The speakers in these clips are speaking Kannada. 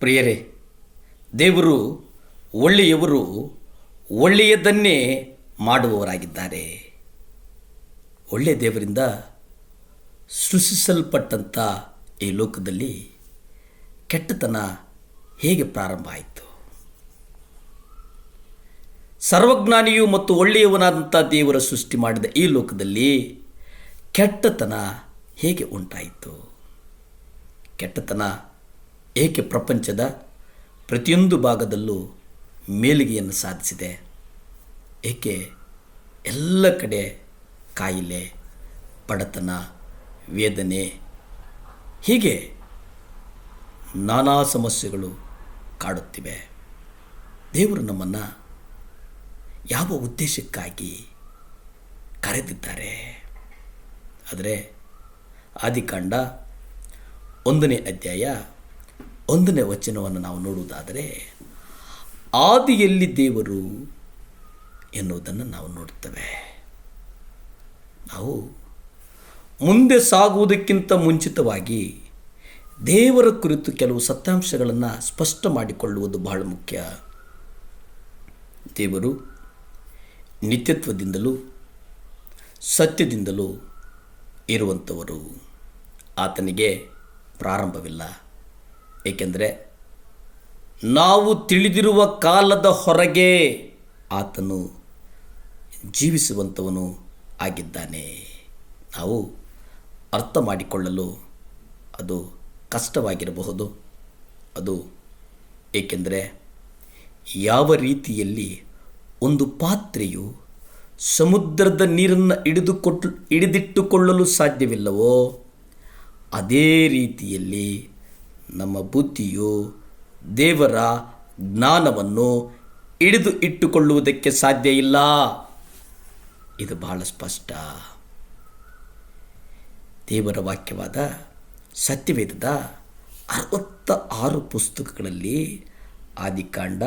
ಪ್ರಿಯರೇ, ದೇವರು ಒಳ್ಳೆಯವರು, ಒಳ್ಳೆಯದನ್ನೇ ಮಾಡುವವರಾಗಿದ್ದಾರೆ. ಒಳ್ಳೆಯ ದೇವರಿಂದ ಸೃಷ್ಟಿಸಲ್ಪಟ್ಟಂಥ ಈ ಲೋಕದಲ್ಲಿ ಕೆಟ್ಟತನ ಹೇಗೆ ಪ್ರಾರಂಭ ಆಯಿತು? ಸರ್ವಜ್ಞಾನಿಯು ಮತ್ತು ಒಳ್ಳೆಯವನಾದಂಥ ದೇವರ ಸೃಷ್ಟಿ ಮಾಡಿದ ಈ ಲೋಕದಲ್ಲಿ ಕೆಟ್ಟತನ ಹೇಗೆ ಉಂಟಾಯಿತು? ಕೆಟ್ಟತನ ಏಕೆ ಪ್ರಪಂಚದ ಪ್ರತಿಯೊಂದು ಭಾಗದಲ್ಲೂ ಮೇಲುಗೆಯನ್ನು ಸಾಧಿಸಿದೆ? ಏಕೆ ಎಲ್ಲ ಕಡೆ ಕಾಯಿಲೆ, ಬಡತನ, ವೇದನೆ, ಹೀಗೆ ನಾನಾ ಸಮಸ್ಯೆಗಳು ಕಾಡುತ್ತಿವೆ? ದೇವರು ನಮ್ಮನ್ನು ಯಾವ ಉದ್ದೇಶಕ್ಕಾಗಿ ಕರೆದಿದ್ದಾರೆ? ಆದರೆ ಆದಿಕಾಂಡ 1ನೇ ಅಧ್ಯಾಯ 1ನೇ ವಚನವನ್ನು ನಾವು ನೋಡುವುದಾದರೆ, ಆದಿಯಲ್ಲಿ ದೇವರು ಎನ್ನುವುದನ್ನು ನಾವು ನೋಡುತ್ತೇವೆ. ನಾವು ಮುಂದೆ ಸಾಗುವುದಕ್ಕಿಂತ ಮುಂಚಿತವಾಗಿ ದೇವರ ಕುರಿತು ಕೆಲವು ಸತ್ಯಾಂಶಗಳನ್ನು ಸ್ಪಷ್ಟ ಮಾಡಿಕೊಳ್ಳುವುದು ಬಹಳ ಮುಖ್ಯ. ದೇವರು ನಿತ್ಯತ್ವದಿಂದಲೂ ಸತ್ಯದಿಂದಲೂ ಇರುವಂಥವರು. ಆತನಿಗೆ ಪ್ರಾರಂಭವಿಲ್ಲ. ಏಕೆಂದರೆ ನಾವು ತಿಳಿದಿರುವ ಕಾಲದ ಹೊರಗೆ ಆತನು ಜೀವಿಸುವಂಥವನು ಆಗಿದ್ದಾನೆ. ನಾವು ಅರ್ಥ ಮಾಡಿಕೊಳ್ಳಲು ಅದು ಕಷ್ಟವಾಗಿರಬಹುದು. ಅದು ಏಕೆಂದರೆ ಯಾವ ರೀತಿಯಲ್ಲಿ ಒಂದು ಪಾತ್ರೆಯು ಸಮುದ್ರದ ನೀರನ್ನು ಹಿಡಿದಿಟ್ಟುಕೊಳ್ಳಲು ಸಾಧ್ಯವಿಲ್ಲವೋ, ಅದೇ ರೀತಿಯಲ್ಲಿ ನಮ್ಮ ಬುದ್ಧಿಯು ದೇವರ ಜ್ಞಾನವನ್ನು ಹಿಡಿದು ಇಟ್ಟುಕೊಳ್ಳುವುದಕ್ಕೆ ಸಾಧ್ಯ ಇಲ್ಲ. ಇದು ಬಹಳ ಸ್ಪಷ್ಟ. ದೇವರ ವಾಕ್ಯವಾದ ಸತ್ಯವೇದದ 66 ಪುಸ್ತಕಗಳಲ್ಲಿ ಆದಿಕಾಂಡ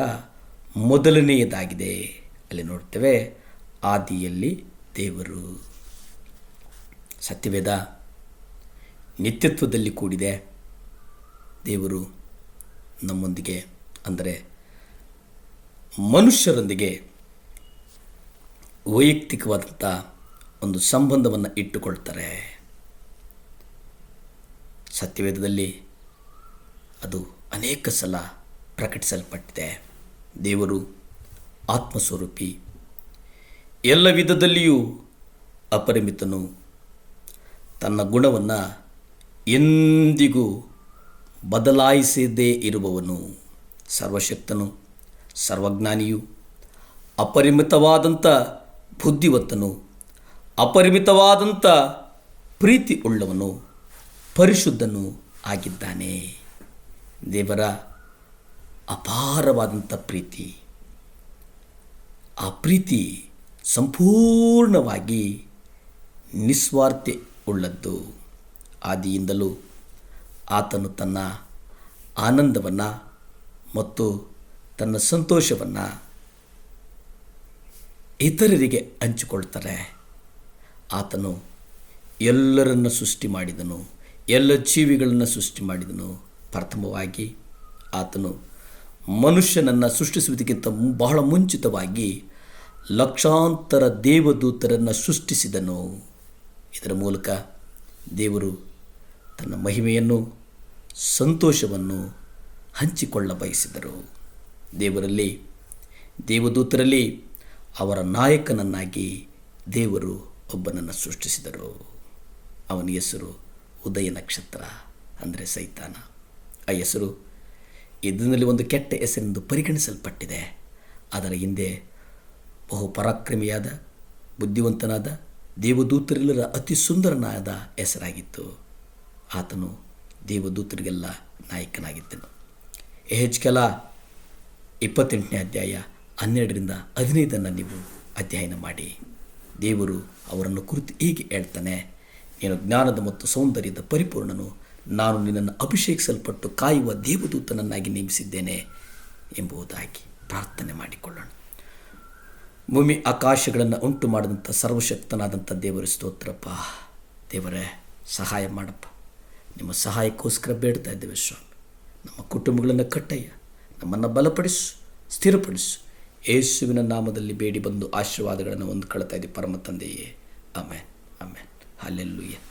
ಮೊದಲನೆಯದಾಗಿದೆ. ಅಲ್ಲಿ ನೋಡ್ತೇವೆ, ಆದಿಯಲ್ಲಿ ದೇವರು. ಸತ್ಯವೇದ ನಿತ್ಯತ್ವದಲ್ಲಿ ಕೂಡಿದೆ. ದೇವರು ನಮ್ಮೊಂದಿಗೆ, ಅಂದರೆ ಮನುಷ್ಯರೊಂದಿಗೆ ವೈಯಕ್ತಿಕವಾದಂಥ ಒಂದು ಸಂಬಂಧವನ್ನು ಇಟ್ಟುಕೊಳ್ತಾರೆ. ಸತ್ಯವೇದದಲ್ಲಿ ಅದು ಅನೇಕ ಸಲ ಪ್ರಕಟಿಸಲ್ಪಟ್ಟಿದೆ. ದೇವರು ಆತ್ಮಸ್ವರೂಪಿ, ಎಲ್ಲ ವಿಧದಲ್ಲಿಯೂ ಅಪರಿಮಿತನು, ತನ್ನ ಗುಣವನ್ನು ಎಂದಿಗೂ ಬದಲಾಯಿಸದೇ ಇರುವವನು, ಸರ್ವಶಕ್ತನು, ಸರ್ವಜ್ಞಾನಿಯು, ಅಪರಿಮಿತವಾದಂಥ ಬುದ್ಧಿವಂತನು, ಅಪರಿಮಿತವಾದಂಥ ಪ್ರೀತಿ ಉಳ್ಳವನು, ಪರಿಶುದ್ಧನೂ ಆಗಿದ್ದಾನೆ. ದೇವರ ಅಪಾರವಾದಂಥ ಪ್ರೀತಿ, ಆ ಪ್ರೀತಿ ಸಂಪೂರ್ಣವಾಗಿ ನಿಸ್ವಾರ್ಥಿ ಉಳ್ಳದ್ದು. ಆದಿಯಿಂದಲೂ ಆತನು ತನ್ನ ಆನಂದವನ್ನು ಮತ್ತು ತನ್ನ ಸಂತೋಷವನ್ನು ಇತರರಿಗೆ ಹಂಚಿಕೊಳ್ತಾರೆ. ಆತನು ಎಲ್ಲರನ್ನು ಸೃಷ್ಟಿ ಮಾಡಿದನು, ಎಲ್ಲ ಜೀವಿಗಳನ್ನು ಸೃಷ್ಟಿ ಮಾಡಿದನು. ಪ್ರಥಮವಾಗಿ ಆತನು ಮನುಷ್ಯನನ್ನು ಸೃಷ್ಟಿಸುವುದಕ್ಕಿಂತ ಬಹಳ ಮುಂಚಿತವಾಗಿ ಲಕ್ಷಾಂತರ ದೇವದೂತರನ್ನು ಸೃಷ್ಟಿಸಿದನು. ಇದರ ಮೂಲಕ ದೇವರು ತನ್ನ ಮಹಿಮೆಯನ್ನು, ಸಂತೋಷವನ್ನು ಹಂಚಿಕೊಳ್ಳ ಬಯಸಿದರು. ದೇವರಲ್ಲಿ, ದೇವದೂತರಲ್ಲಿ ಅವರ ನಾಯಕನನ್ನಾಗಿ ದೇವರು ಒಬ್ಬನನ್ನು ಸೃಷ್ಟಿಸಿದರು. ಅವನ ಹೆಸರು ಉದಯ ನಕ್ಷತ್ರ, ಅಂದರೆ ಸೈತಾನ. ಆ ಹೆಸರು ಇದರಲ್ಲಿ ಒಂದು ಕೆಟ್ಟ ಹೆಸರೆಂದು ಪರಿಗಣಿಸಲ್ಪಟ್ಟಿದೆ. ಅದರ ಹಿಂದೆ ಬಹು ಪರಾಕ್ರಮಿಯಾದ, ಬುದ್ಧಿವಂತನಾದ, ದೇವದೂತರೆಲ್ಲರ ಅತಿ ಸುಂದರನಾದ ಹೆಸರಾಗಿತ್ತು. ಆತನು ದೇವದೂತರಿಗೆಲ್ಲ ನಾಯಕನಾಗಿದ್ದನು. ಯೆಹೆಜ್ಕೇಲ 28ನೇ ಅಧ್ಯಾಯ 12ರಿಂದ 15 ನೀವು ಅಧ್ಯಯನ ಮಾಡಿ. ದೇವರು ಅವರನ್ನು ಕುರಿತು ಹೀಗೆ ಹೇಳ್ತಾನೆ, ನೀನು ಜ್ಞಾನದ ಮತ್ತು ಸೌಂದರ್ಯದ ಪರಿಪೂರ್ಣನು, ನಾನು ನಿನ್ನನ್ನು ಅಭಿಷೇಕಿಸಲ್ಪಟ್ಟು ಕಾಯುವ ದೇವದೂತನನ್ನಾಗಿ ನೇಮಿಸಿದ್ದೇನೆ ಎಂಬುದಾಗಿ ಪ್ರಾರ್ಥನೆ ಮಾಡಿಕೊಳ್ಳೋಣ. ಭೂಮಿ ಆಕಾಶಗಳನ್ನು ಉಂಟು ಮಾಡಿದಂಥ ಸರ್ವಶಕ್ತನಾದಂಥ ದೇವರ ಸ್ತೋತ್ರಪ್ಪ. ದೇವರೇ, ಸಹಾಯ ಮಾಡಪ್ಪ. ನಿಮ್ಮ ಸಹಾಯಕ್ಕೋಸ್ಕರ ಬೇಡ್ತಾ ಇದ್ದೇವೆ ಸ್ವಾಮಿ. ನಮ್ಮ ಕುಟುಂಬಗಳನ್ನು ಕಟ್ಟಯ್ಯ, ನಮ್ಮನ್ನು ಬಲಪಡಿಸು, ಸ್ಥಿರಪಡಿಸು. ಯೇಸುವಿನ ನಾಮದಲ್ಲಿ ಬೇಡಿ ಬಂದು ಆಶೀರ್ವಾದಗಳನ್ನು ಹೊಂದ್ಕೊಳ್ತಾ ಇದ್ದೀವಿ ಪರಮ ತಂದೆಯೇ. Amen, amen. ಹಲ್ಲೆಲೂಯಾ.